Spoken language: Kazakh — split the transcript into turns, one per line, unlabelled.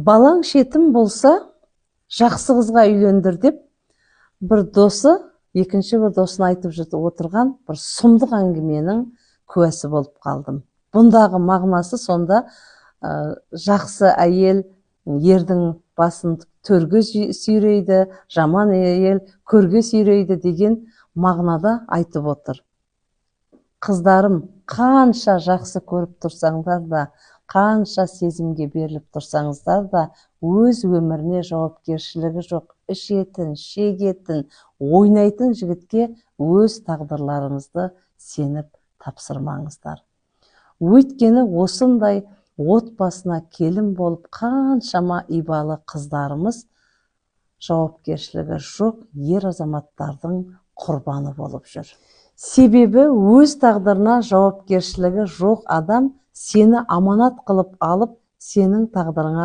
Балаң шетім болса, жақсы қызға үйлендір деп, бір досы, екінші бір досын айтып отырған бір сұмдық әңгіменің куәсі болып қалдым. Бұндағы мағынасы сонда жақсы әйел ердің басын төрге сүйрейді, жаман әйел көрге сүйрейді деген мағынада айтып отыр. Қыздарым, қанша жақсы көріп тұрсаңдар да, қанша сезімге беріліп тұрсаңыздар да, өз өміріне жауапкершілігі жоқ, ішетін, шегетін, ойнайтын жігітке өз тағдырларыңызды сеніп тапсырмаңыздар. Өйткені осындай отбасына келін болып қаншама ибалы қыздарымыз жауапкершілігі жоқ ер азаматтардың құрбаны болып жүр. Себебі өз тағдырына жауапкершілігі жоқ адам сені аманат қылып алып, сенің тағдырыңа